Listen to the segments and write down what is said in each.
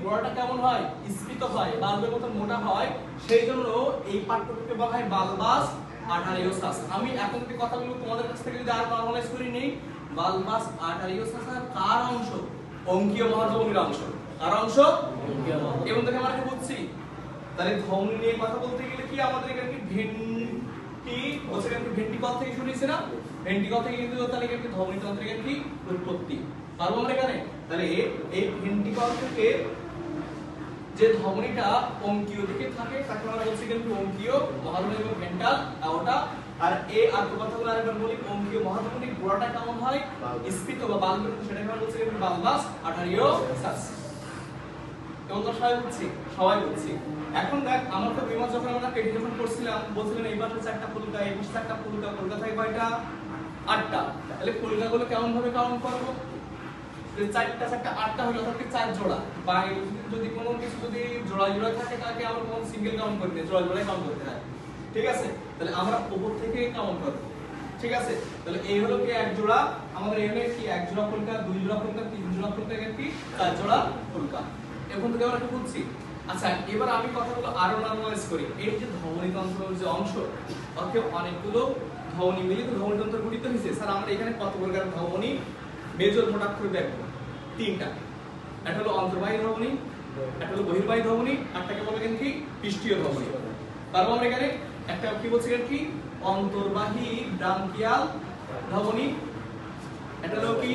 গোড়াটা কেমন হয়, স্ফীত হয়, বাল্বের মতো মোটা হয়, সেই জন্য এই পাঠ্যক্রমকে বলা হয় বাল্বাস আর্টারিওসাস। আমি এখন যে কথাগুলো তোমাদের কাছ থেকে যদি আর নরমালাইজ করে নেই, বাল্বাস আর্টারিওসাস কার অংশ? অঙ্কীয় মহাধমনীর অংশ। কার অংশ? এবং দেখে আমরা কি বুঝছি, তাহলে ধমনী নিয়ে কথা বলতে গেলে কি আমাদের এখানে কি ভেন্টি বলছে, এখানে ভেন্টিকল থেকে শুরু হয়েছে না, ভেন্টিকল থেকে কিন্তু তাহলে এখানে ধমনী তন্ত্রের কি উৎপত্তি পারবো আমরা এখানে। তাহলে এই ভেন্টিকল থেকে যে ধমনীটা অঙ্কীয় দিকে থাকে তাকে আমরা বলছি কিন্তু অঙ্কীয় মহাধমনী এবং ভেন্টাল আওটা। আর এই আর কথাগুলো আরেকবার বলি, অঙ্কীয় মহাধমনীর গোড়াটা কেমন হয়, স্ফীত বা বাল্বের মতো, সেটাকে আমরা বলছি কিন্তু বাল্বাস আর্টারিওসাস। এবং তো সবাই বুঝছি। এখন দেখ, আমার তো বিমা যখন আমরা কেটে যখন করছিলাম বলছিলেন এই পাশে চারটা ফুলকা, এই পাশে চারটা ফুলকা, ফুলকা থাকে কয়টা? 8টা। তাহলে ফুলকাগুলো কেমন ভাবে কাউন্ট করব? যে চারটা 8টা হলো অর্থাৎ 4 জোড়া, বা যদি কোনো কিছু যদি জোড়া জোড়া থাকে তাকে আমরা কোন সিঙ্গেল কাউন্ট করতে হয়, জোড়া জোড়াই কাউন্ট করতে হয়। ঠিক আছে, তাহলে আমরা উপর থেকে কাউন্ট করব। ঠিক আছে, তাহলে এই হলো কি এক জোড়া, আমাদের এখানে কি এক জোড়া ফুলকা, দুই জোড়া ফুলকা, তিন জোড়া ফুলকা, কি 4 জোড়া ফুলকা। এখন থেকে আমরা কি বুঝছি? আচ্ছা, এবার আমি কথাগুলো আরো নরমালাইজ করি। এই যে ধমনী তন্ত্রের যে অংশ, অর্থাৎ অনেকগুলো ধমনী মিলে তো ধমনী তন্ত্র গঠিত হয়েছে। স্যার আমরা এখানে কত প্রকার ধমনী মেজর মোট করে দেখবো? 3টা। একটা হলো অন্তর্বাহী ধমনী, একটা হলো বহির্বাহী ধমনী, আরটাকে বলে কেন কি পৃষ্ঠীয় ধমনী। তারপর আমরা এখানে একটা কি বলছি কেন কি অন্তর্বাহী ব্রাঙ্কিয়াল ধমনী, এটা হলো কি,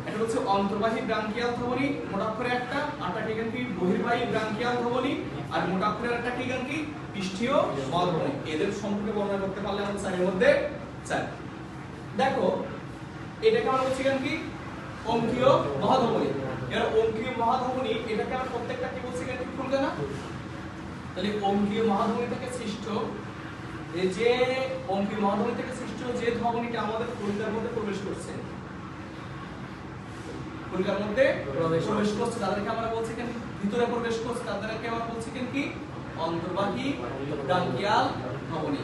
এটা হচ্ছে অন্তর্বাহী ব্রাঙ্কিয়াল ধমনী মোট অক্ষরে একটা, আরটাকে কেন কি বহির্বাহী ব্রাঙ্কিয়াল ধমনী, আর মোট অক্ষরে একটা কি কেন কি পৃষ্ঠীয় মহাধমনী। এদের সম্পর্কে বর্ণনা করতে পারলে আমাদের চারের মধ্যে 4। দেখো, এটাকে আমরা বলছি কেন কি অঙ্কীয় মহাধমনী। এর অঙ্কীয় মহাধমনী, এটাকে আমরা প্রত্যেকটা কি বলছি কেন কি ফুলকা না? তাহলে অঙ্কীয় মহাধমনী থেকে সৃষ্ট এই যে অঙ্কীয় মহাধমনী থেকে সৃষ্ট যে ধমনীটা আমাদের ফুলকার মধ্যে প্রবেশ করছে, ফুলকার মধ্যে প্রবেশ করছে, তাদেরকে আমরা বলছি কেন ভিতরে প্রবেশ করছে, তাদেরকে আমরা বলছি কেন কি অন্তর্বাহী ব্রাঙ্কিয়াল ধমনী।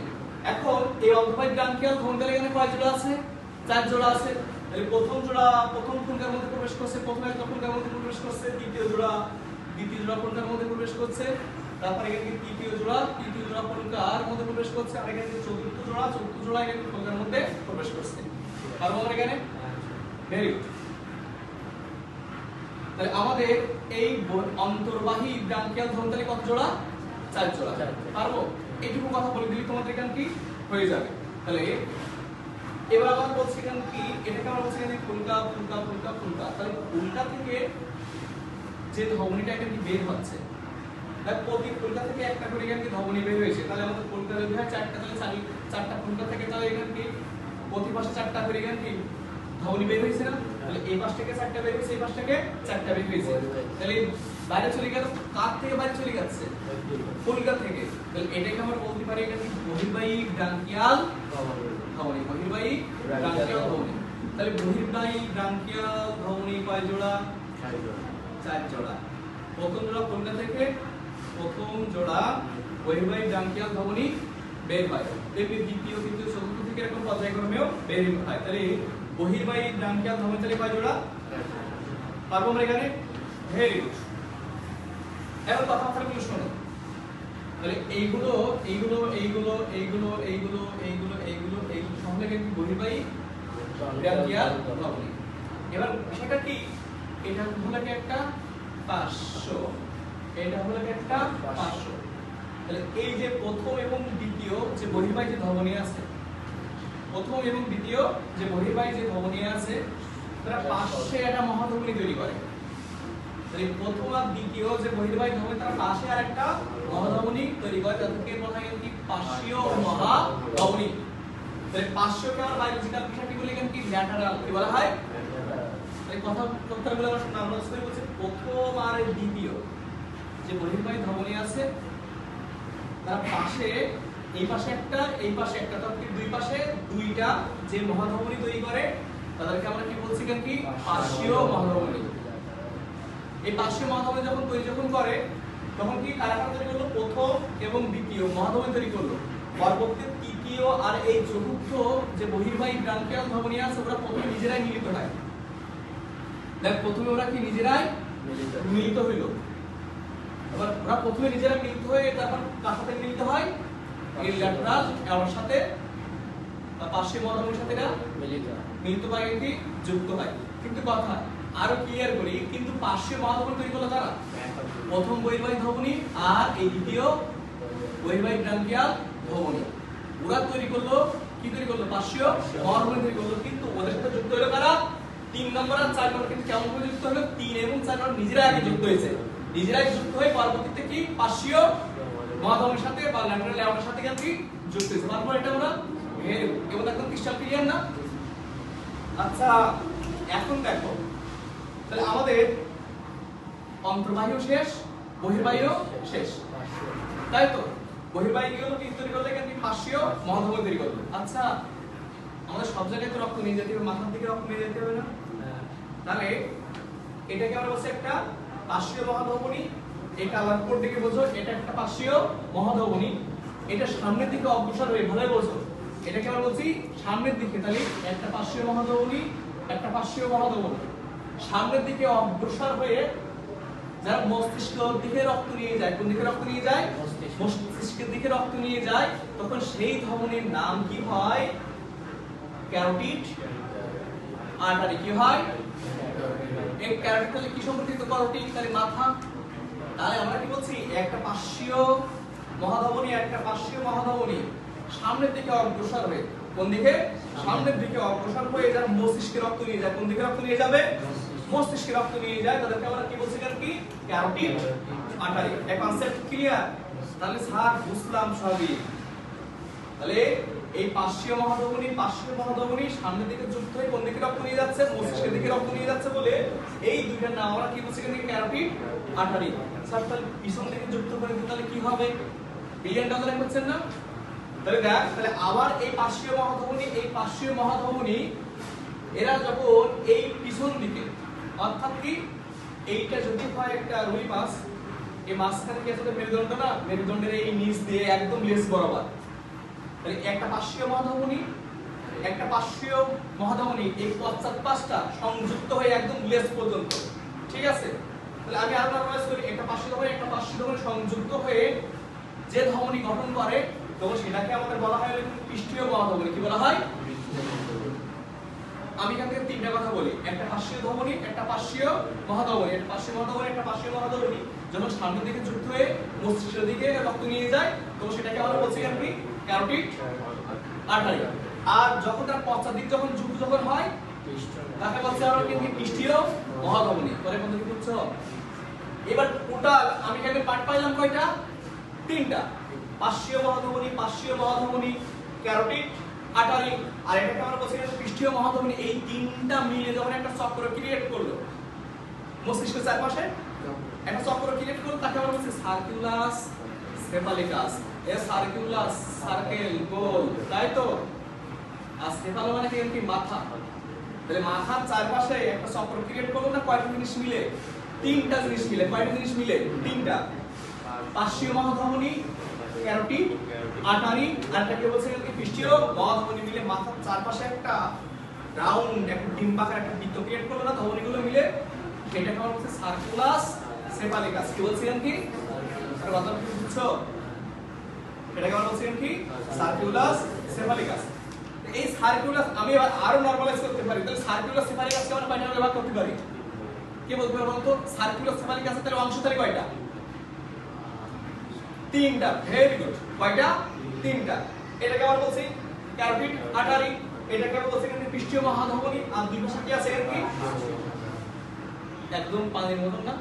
এখন এই অন্তর্বাহী ব্রাঙ্কিয়াল ধমনীর এখানে কয় জোড়া আছে? 4 জোড়া আছে। তাহলে প্রথম জোড়া প্রথম ফুলকার মধ্যে প্রবেশ করছে, প্রথম একটা ফুলকার মধ্যে প্রবেশ করছে, দ্বিতীয় জোড়া ফুলকার মধ্যে প্রবেশ করছে, তারপরে এখানে তৃতীয় জোড়া ফুলকার মধ্যে প্রবেশ করছে, আর এখানে চতুর্থ জোড়া এখানে ফুলকার মধ্যে প্রবেশ করছে। আর আমরা এখানে ভেরি গুড। তাহলে আমাদের এই অন্তর্বাহী ব্রাঙ্কিয়াল ধমনী কত জোড়া? 4 জোড়া। পারবো? এইটুকু কথা বলে দিলে তোমাদের এখানে কি হয়ে যাবে। তাহলে এবার আমরা বলছি এখানে কি, এটাকে আমরা বলছি এখানে ফুলকা। তাহলে ফুলকা থেকে যে ধমনীটা এখানে বের হচ্ছে, তাহলে প্রতি ফুলকা থেকে একটা করে এখানে ধমনী বের হয়েছে, তাহলে আমাদের ফুলকা যদি হয় 4টা, তাহলে 4টা ফুলকা থেকে তাহলে এখানে কি প্রতি পাশে 4টা করে এখানে কি ধমনী বের হয়েছে না? তাহলে এই পাশ থেকে 4টা বের হয়েছে, এই পাশ থেকে 4টা বের হয়েছে, তাহলে বাইরে চলে গেল। কার থেকে বাইরে চলে যাচ্ছে? ফুলকা থেকে। তাহলে এটাকে আমরা বলতে পারি এটা কি বহির্বাহী ব্রাঙ্কিয়াল ধমনী। বহির্বাহী ব্রাঙ্কিয়াল ধমনী। তাহলে বহির্বাহী ব্রাঙ্কিয়াল ধমনী কয় জোড়া? 4 জোড়া। প্রথম জোড়া ফুলকা থেকে প্রথম জোড়া বহির্বাহী ব্রাঙ্কিয়াল ধমনী বের হয়, তেমনি দ্বিতীয় তৃতীয় চতুর্থ থেকে এরকম পর্যায়ক্রমেও বের হয়। তাহলে বহির্বাহী ব্রাঙ্কিয়াল ধমনী তাহলে কয় জোড়া? পারবো আমরা এখানে? Very good. এবার কথাগুলো শোনো। তাহলে এইগুলো সঙ্গে কিন্তু বহির্বাহী ব্রাঙ্কিয়াল ধমনী। এবার বিষয়টা কি, এটা হলো কি একটা 500, এটা হলো কি একটা 500। তাহলে এই যে প্রথম এবং দ্বিতীয় যে বহির্বাহী যে ধমনী আছে, প্রথম এবং দ্বিতীয় যে বহির্বাহী যে ধমনী আছে, তারা পাশে একটা মহাধমনী তৈরি করে। তাহলে প্রথম আর দ্বিতীয় যে বহির্বাহী ধমনী, তারা পাশে আরেকটা মহাধমনী তৈরি করে, তাদেরকে বলা হয় কি পার্শ্বীয় মহাধমনী। তাহলে পার্শ্বকে আমরা বায়োলজিক্যাল বিষয়টি বলি কি ল্যাটারাল, কি বলা হয়? তাহলে কথাগুলো আমরা শুরু করছি, প্রথম আর দ্বিতীয় যে বহির্বাহী ধমনী আছে, তার পাশে এই পাশে একটা এই পাশে একটা, অর্থাৎ দুই পাশে দুইটা যে মহাধমনী তৈরি করে, তাদেরকে আমরা কি বলছি কেন কি পার্শ্বীয় মহাধমনী। এই পার্শ্বীয় মহাধমনী যখন করে, তখন কি কারা তৈরি করলো? প্রথম এবং দ্বিতীয় মহাধমনী তৈরি করলো। পরবর্তী তৃতীয় আর এই চতুর্থ যে বহির্বাহী ব্রাঙ্কিয়াল ধমনী আছে, ওরা প্রথমে নিজেরাই মিলিত হয়। দেখ, প্রথমে ওরা কি নিজেরাই মিলিত হইল, এবার ওরা প্রথমে নিজেরা মিলিত হয়ে তারপর কার সাথে মিলিত হয়, এই ল্যাটারাল এর সাথে বা পার্শ্বীয় মহাধমনির সাথে এরা মিলিত হয় কি যুক্ত হয়। কিন্তু কথা আরো ক্লিয়ার করি, কিন্তু পার্শ্বীয় মহাধমনী তৈরি করলো তারা প্রথম বহির্বাহী ধমনী আর এই দ্বিতীয় বহির্বাহী ব্রাঙ্কিয়াল ধমনী, ওরা তৈরি করলো কি তৈরি করলো, পার্শ্বীয় মহাধমনী তৈরি করলো। কিন্তু ওদের সাথে যুক্ত হলো কারা, 3 নম্বর আর 4 নম্বর। কিন্তু কেমন করে যুক্ত হলো, 3 এবং 4 নম্বর নিজেরাই আগে যুক্ত হয়েছে, নিজেরাই যুক্ত হয়ে পরবর্তীতে কি পার্শ্বীয় মহাধমনীর সাথে বা ল্যাটারাল লেওয়াটার সাথে কি যুক্ত হয়েছে। তারপর এটা আমরা এবং একদম ক্রিস্টাল ক্লিয়ার না। আচ্ছা এখন দেখো তাহলে আমাদের অন্তর্বাহীও শেষ, বহির্বাহীও শেষ, তাই তো? বহির্বাহী কি হলো, কি তৈরি করলে কি পার্শ্বীয় মহাধমনী তৈরি করলো। আচ্ছা আমাদের সব জায়গায় তো রক্ত নিয়ে যেতে হবে, মাথার দিকে রক্ত নিয়ে যেতে হবে না? তাহলে এটাকে আমরা বলছি একটা পার্শ্বীয় মহাধমনী। এই কালার কোড দিকে বোঝো, এটা একটা পার্শ্বীয় মহাধমনী। এটা সামনের দিকে অগ্রসর হয়ে, ভালোই বোঝো, এটাকে আমরা বলছি সামনের দিকে। তাহলে একটা পার্শ্বীয় মহাধমনী, একটা পার্শ্বীয় মহাধমনী সামনের দিকে অগ্রসর হয়ে যারা মস্তিষ্কের দিকে রক্ত নিয়ে যায়, কোন দিকে রক্ত নিয়ে যায়, মস্তিষ্কের দিকে রক্ত নিয়ে যায়, তখন সেই ধমনীর নাম কি হয়, ক্যারোটিড আর্টারি। কি হয়, এই ক্যারোটিড তাহলে কি সম্পর্কিত, ক্যারোটিড তাহলে মাথা। তাহলে আমরা কি বলছি, একটা পার্শ্বীয় মহাধমনী, একটা পার্শ্বীয় মহাধমনী সামনের দিকে অগ্রসর হয়ে, কোন দিকে, সামনের দিকে অগ্রসর হয়ে যারা মস্তিষ্কে রক্ত নিয়ে যায়, কোন দিকে রক্ত নিয়ে যাবে, মস্তিষ্কে রক্ত নিয়ে যায়, তাদেরকে আমরা কি বলছি, কি ক্যারোটিড আর্টারি। এই কনসেপ্ট ক্লিয়ার? তাহলে স্যার বুঝলাম সবই। তাহলে এই পার্শ্বীয় মহাধমনী সামনের দিকে যুক্ত হয়ে কোন দিকে রক্ত নিয়ে যাচ্ছে, মস্তিষ্কের দিকে রক্ত নিয়ে যাচ্ছে বলে এই দুইটার নাম আমরা কি বলছি, ক্যারোটিড আর্টারি। স্যার তাহলে পিছন দিকে যুক্ত করে দিলে তাহলে কি হবে, বিলিয়ন ডলার হচ্ছেন না? তাহলে দেখ, তাহলে আবার এই পার্শ্বীয় মহাধমনী এরা যখন এই পিছন দিকে, অর্থাৎ কি এইটা যদি হয় একটা রুই মাছ, এই মাছখানে কি আছে মেরুদণ্ড না, মেরুদণ্ডের এই নিচ দিয়ে একদম লেজ বরাবর, তাহলে একটা পার্শ্বীয় মহাধমনী এই পশ্চাৎ পাশটা সংযুক্ত হয়ে একদম লেজ পর্যন্ত, ঠিক আছে? তাহলে আমি আরো নরমালাইজ করি, একটা পার্শ্বীয় ধমনী সংযুক্ত হয়ে যে ধমনী গঠন করে, তখন সেটাকে আমাদের বলা হয় পৃষ্ঠীয় মহাধমনী। কি বলা হয়? আমি এখান থেকে 3টা কথা বলি, একটা পার্শ্বীয় ধমনী, একটা পার্শ্বীয় মহাধমনী, একটা পার্শ্বীয় মহাধমনী যখন সামনের দিকে যুক্ত হয়ে মস্তিষ্কের দিকে রক্ত নিয়ে যায়, তো সেটাকে আমরা বলছি কি ক্যারোটিড আর্টারি। আর যখন তার পশ্চাৎ দিক যখন যুক্ত হয়, তাকে বলছি আমরা কি পৃষ্ঠীয় মহাধমনী। পরে বন্ধু কি বুঝছো? এবার টোটাল আমি এখানে পার্ট পাইলাম কয়টা, 3টা। পার্শ্বীয় মহাধমনী, ক্যারোটিড আর্টারি, আর এটাকে আমরা বলছি পৃষ্ঠীয় মহাধমনী। এই 3টা মিলে যখন একটা চক্র ক্রিয়েট করলো মস্তিষ্কের চারপাশে, একটা চক্র ক্রিয়েট করলো, তাকে আমরা বলছি সার্কুলাস সেফালিকাস। সার্কুলাস সার্কেল গোল, তাই তো? আর সেফালো মানে কি মাথা। তাহলে মাথার চারপাশে একটা চক্র ক্রিয়েট করলো না, কয়টা জিনিস মিলে, 3টা জিনিস মিলে। কয়টা জিনিস মিলে, 3টা। পার্শ্বীয় মহাধমনী, ক্যারোটিড আর্টারি, আর এটাকে বলছে কি পৃষ্ঠীয় মহাধমনী মিলে মাথার চারপাশে একটা রাউন্ড, একটা ডিম্বাকার একটা বৃত্ত ক্রিয়েট করলো না, ধমনীগুলো মিলে, সেটাকে আমরা বলছি সার্কুলাস সেফালিকাস। কি বলছিলাম কি, আর কথা কি বুঝছো? এটাকে আমরা বলছিলাম কি সার্কুলাস সেফালিকাস। এই সার্কুলাস আমি আরো নরমালাইজ করতে পারি, তাহলে সার্কুলাস সেফালিকাসকে আমরা কয়টা ভাগ করতে পারি, কি বলতে পারবো বলতো? সার্কুলাস সেফালিকাসের তাহলে অংশ তাহলে কয়টা, 3টা। ভেরি গুড, কয়টা, 3টা। এটাকে আমরা বলছি ক্যারোটিড আর্টারি, এটাকে আমরা বলছি কিন্তু পৃষ্ঠীয় মহাধমনী, আর দুই পাশে কি আছে এর কি একদম পানির মতন না?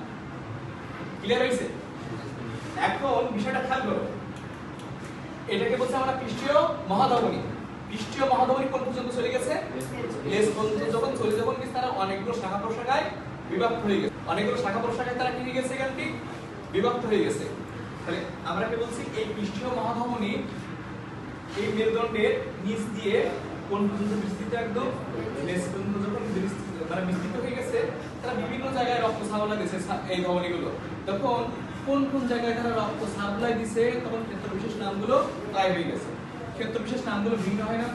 ক্লিয়ার হইছে? এখন বিষয়টা খেয়াল করো, এটাকে বলছি আমরা পৃষ্ঠীয় মহাধমনী। পৃষ্ঠীয় মহাধমনী কোন পর্যন্ত চলে গেছে, লেজ পর্যন্ত। যখন চলে যখন কি তারা অনেকগুলো শাখা প্রশাখায় বিভক্ত হয়ে গেছে, তারা কি হয়ে গেছে, এখান কি বিভক্ত হয়ে গেছে। তাহলে আমরা কি বলছি, এই পৃষ্ঠীয় মহাধমনী এই মেরুদণ্ডের নিচ দিয়ে কোন পর্যন্ত বিস্তৃত, একদম লেজ পর্যন্ত যখন বিস্তৃত হয়ে গেছে, তারা বিভিন্ন জায়গায় রক্ত সাপ্লাই দিয়েছে এই ধমনীগুলো। তখন কোন জায়গায় তারা রক্ত সাপ্লাই দিছে, তখন ক্ষেত্র বিশেষ নামগুলো গায়েব হয়ে গেছে। ক্ষেত্র বিশেষ নামগুলো ভিন্ন হয় না?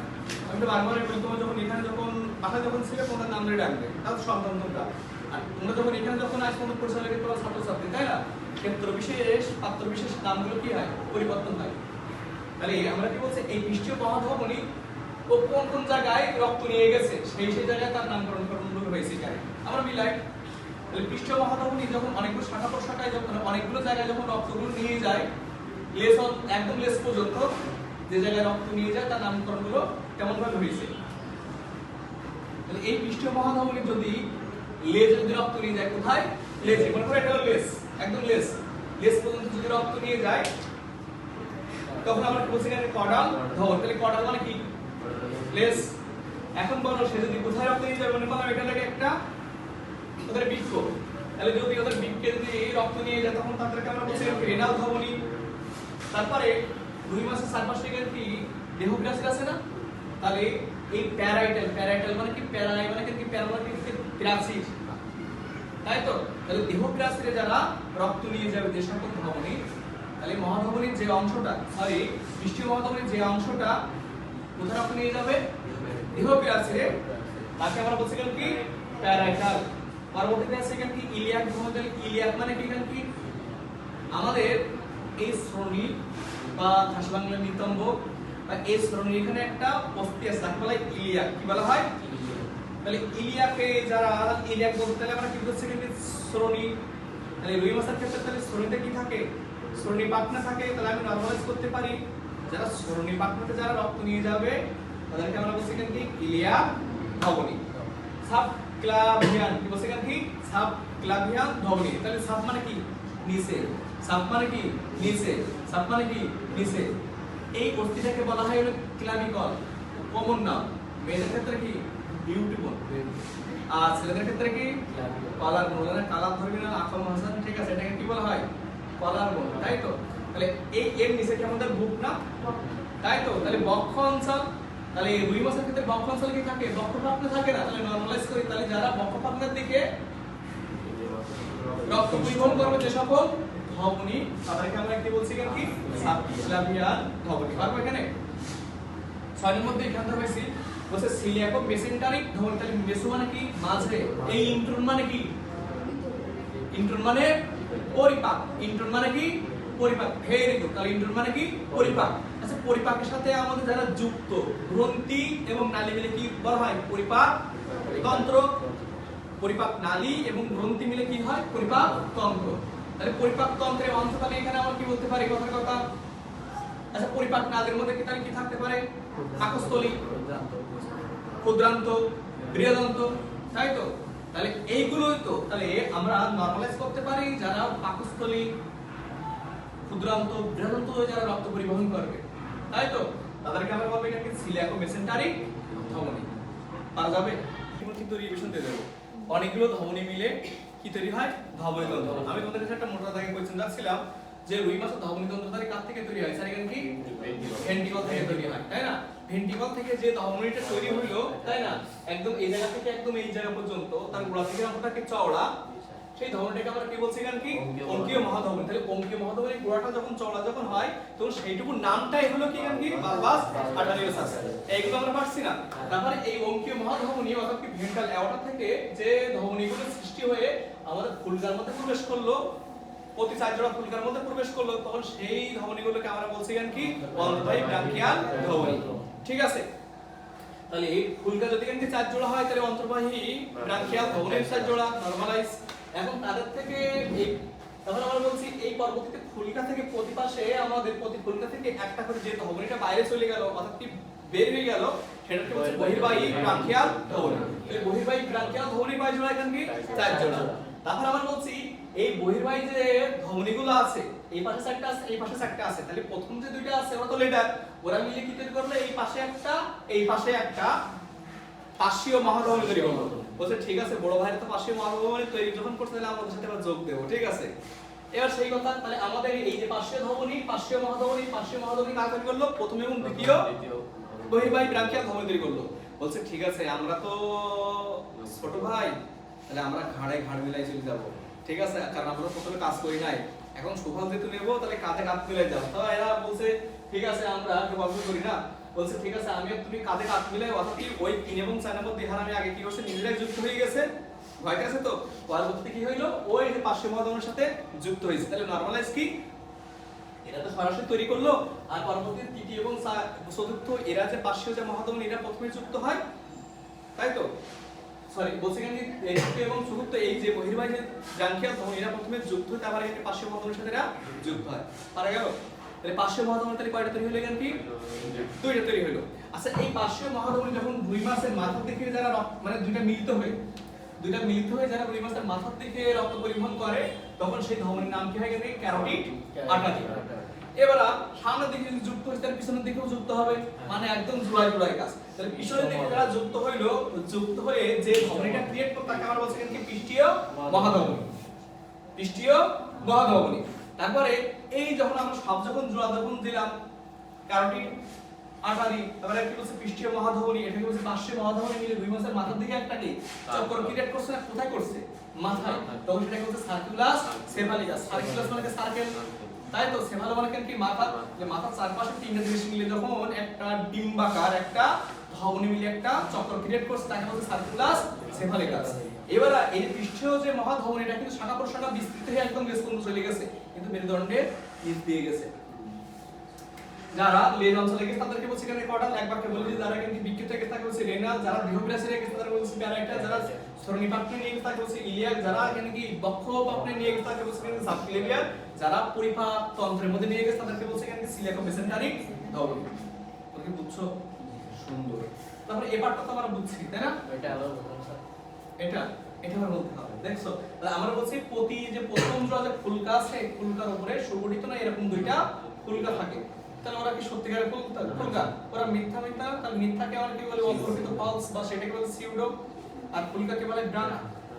আমি তো বারবার বলি, তোমরা যখন এখানে যখন বাসায় যখন ছিলে তোমার নাম ধরে ডাকবে, তাও সন্তান তোমরা। আর তোমরা যখন এখানে যখন আজ পর্যন্ত পরিচয় লাগে তোমরা ছাত্রছাত্রী, তাই না? ক্ষেত্র বিশেষ পাত্র বিশেষ নামগুলো কি হয় পরিবর্তন হয়। তাহলে আমরা কি বলছি এই পৃষ্ঠীয় মহাধমনী ও কোন কোন জায়গায় রক্ত নিয়ে গেছে সেই সেই জায়গায় তার নামকরণ হয়েছে এখানে আমরা মিলাই। তাহলে পৃষ্ঠীয় মহাধমনী যখন অনেকগুলো শাখা প্রশাখায় যখন অনেকগুলো জায়গায় যখন রক্তগুলো নিয়ে যায় লেস একদম লেস পর্যন্ত যে জায়গায় রক্ত নিয়ে যায় তার নামকরণগুলো কেমন ভাবে হয়েছে। তাহলে এই পৃষ্ঠীয় মহাধমনী যদি লেজ যদি রক্ত নিয়ে যায় কোথায় লেজে মনে করে এটা হলো লেস একদম লেস পর্যন্ত যদি রক্ত নিয়ে যায় তখন আমরা বলছি এখানে কর্ডাল ধমনী। তাহলে কর্ডাল মানে কি লেস। এখন বলো সে যদি কোথায় রক্ত নিয়ে যাবে মনে করলাম এটা লাগে একটা ওদের বৃক্ক, তাহলে যদি ওদের বৃক্কে যদি রক্ত নিয়ে যায় তখন তাদেরকে আমরা বলছি রেনাল ধমনী। তারপরে 2 মাসের চারপাশে কি দেহগ্রাসী আছে না, তাহলে এই প্যারাইটাল মানে কি প্যারাই মানে কি প্যারা মানে কি গ্রাসী, তাই তো। তাহলে দেহগ্রাসীরে যারা রক্ত নিয়ে যাবে যে সকল ধমনী, তাহলে মহাধমনীর যে অংশটা পৃষ্ঠীয় মহাধমনীর যে অংশটা কোথায় রক্ত নিয়ে যাবে দেহগ্রাসীরে তাকে আমরা বলছি কি প্যারাইটাল। পরবর্তীতে আছে এখানে কি ইলিয়াক ধমনী। ইলিয়াক মানে কি এখানে কি আমাদের এই শ্রোণী বা ভাষা বাংলা নিতম্ব বা এই শ্রোণী এখানে একটা অস্থি আছে তাকে বলা হয় ইলিয়াক। কি বলা হয় তাহলে ইলিয়াকে যারা ইলিয়াক বলতে তাহলে আমরা কি বলছি কি শ্রোণী। তাহলে রুই মাছের ক্ষেত্রে তাহলে শ্রোণীতে কি থাকে শ্রোণী পাখনা থাকে। তাহলে আমি নরমালাইজ করতে পারি যারা শ্রোণী পাখনাতে যারা রক্ত নিয়ে যাবে তাদেরকে আমরা বলছি কি ইলিয়াক ধমনী। সাবক্লাভিয়ান কি বলছি কি সাবক্লাভিয়ান ধমনী। তাহলে সাব মানে কি নিচে, সাব মানে কি নিচে, সাব মানে কি নিচে। এই অস্থিটাকে বলা হয় হলো ক্লাভিকল কমন নাম। মেয়েদের ক্ষেত্রে কি বিউটিফুল আর ছেলেদের ক্ষেত্রে কি কলার বোন। কালার ধরবি না আকম হাসান ঠিক আছে এটাকে কি বলা হয় কলার বোন, তাই তো। তাহলে এই এর নিচে কি আমাদের বুক না, তাই তো। তাহলে বক্ষ অঞ্চল, তাহলে রুই মাছের ক্ষেত্রে বক্ষ অঞ্চল কি থাকে বক্ষ পাখনা থাকে না। তাহলে নরমালাইজ করি তাহলে যারা বক্ষ পাখনার দিকে রক্ত পরিবহন করবে যে সকল ধমনী তাদেরকে আমরা কি বলছি কি সাবক্লাভিয়ান ধমনী। পারবো এখানে 6 এর মধ্যে এখান থেকে বেশি বলছে সিলিয়াকো মেসেন্টারিক ধমনী। তাহলে মেসো মানে কি মাঝে, এই ইন্ট্রন মানে কি ইন্ট্রন মানে পরিপাক, ইন্ট্রন মানে কি পরিপাক। Very good. তাহলে ইন্ট্রন মানে কি পরিপাক। আচ্ছা পরিপাকের সাথে আমাদের যারা যুক্ত গ্রন্থি এবং নালী মিলে কি বলা হয় পরিপাক তন্ত্র। পরিপাক নালী এবং গ্রন্থি মিলে কি হয় পরিপাক তন্ত্র। তাহলে পরিপাক তন্ত্রের অংশ তাহলে এখানে আমরা কি বলতে পারি কথার কথা। আচ্ছা পরিপাক নালীর মধ্যে কি তাহলে কি থাকতে পারে পাকস্থলী, ক্ষুদ্রান্ত, বৃহদান্ত, তাই তো। তাহলে এইগুলোই তো তাহলে আমরা নরমালাইজ করতে পারি যারা পাকস্থলী, ক্ষুদ্রান্ত, বৃহদান্ত যারা রক্ত পরিবহন করবে, তাই তো তাদেরকে আমরা বলবো এটাকে সিলিয়াকো মেসেন্টারিক ধমনী। পারা যাবে কিন্তু রিভিশন দিয়ে দেব। অনেকগুলো ধমনী মিলে কি তৈরি হয় ধমনী তন্ত্র। আমি তোমাদের কাছে একটা মোটা দাগে কোয়েশ্চেন রাখছিলাম যে রুই মাছের ধমনী তন্ত্র তাহলে কার থেকে তৈরি হয় স্যার এখানে কি ভেন্ট্রিকল থেকে তৈরি হয়, তাই না। ভেন্ট্রিকল থেকে যে ধমনীটা তৈরি হলো, তাই না, একদম এই জায়গা থেকে একদম এই জায়গা পর্যন্ত তার গোড়া থেকে অংশটাকে চওড়া, সেই ধমনীটাকে আমরা কি বলছি এখানে কি অঙ্কীয় মহাধমনী। তাহলে অঙ্কীয় মহাধমনীর গোড়াটা যখন চওড়া যখন হয় তখন সেইটুকু নামটাই হলো কি এখানে কি বালবাস আর্টারিওসাস। এইগুলো আমরা পারছি না। তারপরে এই অঙ্কীয় মহাধমনী অর্থাৎ কি ভেন্ট্রাল অ্যাওর্টা থেকে যে ধমনীগুলো সৃষ্টি হয়ে আমাদের ফুলকার মধ্যে প্রবেশ করলো, প্রতি 4 জোড়া ফুলকার মধ্যে প্রবেশ করলো, তখন সেই ধমনীগুলোকে আমরা বলছি এখানে কি অন্তর্বাহী ব্রাঙ্কিয়াল ধমনী। ঠিক আছে। তাহলে ফুলকা যদি এখানে 4 জোড়া হয় তাহলে অন্তর্বাহী ব্রাঙ্কিয়াল ধমনীর 4 জোড়া নরমালাইজ। এখন তাদের থেকে এই তাহলে আমরা বলছি এই পরবর্তীতে ফুলকা থেকে প্রতি পাশে আমাদের প্রতি ফুলকা থেকে একটা করে যে ধমনীটা বাইরে চলে গেল অর্থাৎ কি বের হয়ে গেল সেটাকে বলছে বহির্বাহী ব্রাঙ্কিয়াল ধমনী। এই বহির্বাহী ব্রাঙ্কিয়াল ধমনী কয় জোড়া এখানে কি 4 জোড়া। তারপর আমরা বলছি এই বহির্বাহী যে ধমনীগুলো আছে এই পাশে 4টা আছে এই পাশে 4টা আছে, তাহলে প্রথম যে দুইটা আছে ওরা তো লেটার, ওরা মিলে কি তৈরি করলো এই পাশে একটা এই পাশে একটা পার্শ্বীয় মহাধমনী তৈরি করলো। বলছে ঠিক আছে বড় ভাইয়ের তো পার্শ্বীয় মহাধমনী তৈরি যখন করছে তাহলে আমরা ওদের সাথে যোগ দেব, ঠিক আছে। এবার সেই কথা তাহলে আমাদের এই যে পার্শ্বীয় ধমনী পার্শ্বীয় মহাধমনী কাজ তৈরি করলো প্রথম এবং দ্বিতীয় বহির্বাহী ব্রাঙ্কিয়াল ধমনী তৈরি করলো। বলছে ঠিক আছে আমরা তো ছোট ভাই তাহলে আমরা ঘাড়ে ঘাড় মিলাই চলে যাব, ঠিক আছে, কারণ আমরা প্রথমে কাজ করি নাই, এখন সুফল যেহেতু নেবো তাহলে কাঁধে কাঁধ মিলাই যাও। তো এরা বলছে ঠিক আছে আমরা গল্প করি না, বলছে ঠিক আছে আমি তুমি কাঁধে কাঁধ মিলাই অর্থাৎ কি ওই 3 এবং 4 নম্বর দেহার আমি আগে কি করছে নিজেরাই যুক্ত হয়ে গেছে ভয়টা আছে তো, পরবর্তীতে কি হইলো ওই যে পার্শ্বীয় মহাধমনির সাথে যুক্ত হয়েছে। তাহলে নরমালাইজ কি এরা তো সরাসরি তৈরি করলো, আর পরবর্তীতে তৃতীয় এবং চতুর্থ এরা যে পার্শ্বীয় যে মহাধমনী এরা প্রথমে যুক্ত হয়, তাই তো সরি বলছি কেন এই তৃতীয় এবং চতুর্থ এই যে বহির্বাহী যে ব্রাঙ্কিয়াল ধমনী এরা প্রথমে যুক্ত হয়, তারপরে একটা পার্শ্বীয় মহাধমনির সাথে এরা যুক্ত হয়। পারা গেল? তাহলে পার্শ্বীয় মহাধমনী তাহলে কয়টা তৈরি হলো এখানে কি দুইটা তৈরি হলো। আচ্ছা এই পার্শ্বীয় মহাধমনী যখন দুই মাসের মাথার দিকে যারা মানে দুইটা মিলিত হয়ে যারা দুই মাসের মাথার দিকে রক্ত পরিবহন করে তখন সেই ধমনীর নাম কি হয় এখানে ক্যারোটিড আর্টারি। এবার সামনের দিকে যদি যুক্ত হয় তাহলে পিছনের দিকেও যুক্ত হবে, মানে একদম জোড়ায় কাজ। তাহলে পিছনের দিকে যারা যুক্ত হইলো, যুক্ত হয়ে যে ধমনীটা ক্রিয়েট করতে তাকে আমরা বলছি কি পৃষ্ঠীয় মহাধমনী। তারপরে এই যখন আমরা সব যখন জোড়া যখন দিলাম ক্যারোটিড আর্টারি, তারপরে কি বলছে পৃষ্ঠীয় মহাধমনী, এটাকে বলছে পার্শ্বীয় মহাধমনী মিলে দুই মাসের মাথার দিকে একটা কি চক্কর ক্রিয়েট করছে না, কোথায় করছে মাথায়, তখন সেটাকে বলছে সার্কুলাস সেফালিকাস। সার্কুলাস মানে সার্কেল, তাই তো সেফালো মানে কি মাথা, যে মাথার চারপাশে তিনটা জিনিস মিলে যখন একটা ডিম্বাকার একটা ধমনী মিলে একটা চক্র ক্রিয়েট করছে তাকে বলছে সার্কুলাস সেফালিকাস। এবার এই পৃষ্ঠীয় যে মহাধমনী এটা কিন্তু শাখা প্রশাখা বিস্তৃত হয়ে একদম লেজ পর্যন্ত চলে গেছে, কিন্তু মেরুদণ্ডের নিচ দিয়ে গেছে। যারা লেজ অঞ্চলে গেছে তাদেরকে বলছে এখানে কর্টাল, এক বাক্যে বলে যে যারা কিন্তু বিক্ষিপ্ত গেছে তাকে বলছে রেনাল, যারা দেহবিরাসী গেছে তাদেরকে বলছে প্যারাইটাস, যারা সরণিপাট্টে নিয়ে গেছে তাকে বলছে ইলিয়াক, যারা এখানে কি বক্ষপাট্টে নিয়ে গেছে তাকে বলছে সাবক্লেভিয়ার, যারা পরিপাক তন্ত্রের মধ্যে নিয়ে গেছে তাদেরকে বলছে এখানে সিলিয়াকো মেসেন্টারি ধমনী। তোমরা কি বুঝছো? সুন্দর। তারপরে এই পার্টটা তো আমরা বুঝছি তাই না? এটা আবার বলুন স্যার, এটা আমরা বলতে হবে। দেখছো তাহলে আমরা বলছি প্রতি যে প্রথম জোড়া যে ফুলকা আছে ফুলকার উপরে সুগঠিত না এরকম দুইটা ফুলকা থাকে, তাহলে ওরা কি সত্যিকারের ফুলকা? ওরা মিথ্যা, তাহলে মিথ্যাকে আমরা কি বলে অপরিচিত পালস বা সেটাকে বলে সিউডো, আর ফুলকাকে বলে ব্রান,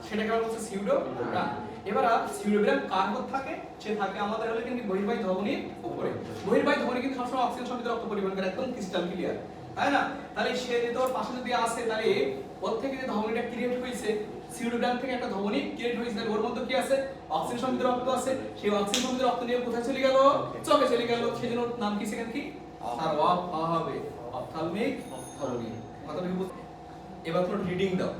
সেটাকে আমরা বলছি সিউডো ব্রান। এবার সিউডোব্রান কার মধ্যে থাকে? সে থাকে আমাদের হলো কিন্তু বহির্বাহী ধমনীর উপরে। বহির্বাহী ধমনী কিন্তু সবসময় অক্সিজেন সমৃদ্ধ রক্ত পরিবহন করে, একদম ক্রিস্টাল ক্লিয়ার, তাই না? তাহলে সে যদি ওর পাশে যদি আসে তাহলে ওর থেকে যে ধমনীটা ক্রিয়েট হয়েছে সিউডোব্রান থেকে একটা ধমনী ক্রিয়েট হয়েছে, তাহলে ওর মধ্যে কি আছে? অক্সিজেন সমৃদ্ধ রক্ত আছে। সেই অক্সিজেন সমৃদ্ধ রক্ত নিয়ে কোথায় চলে গেল? চোখে চলে গেল। সেজন্য ওর নাম কি সেখানে কি সারওয়াপ হবে, অপথ্যালমিক ধমনী। কথাটা কি বুঝছো? এবার তোমরা রিডিং দাও।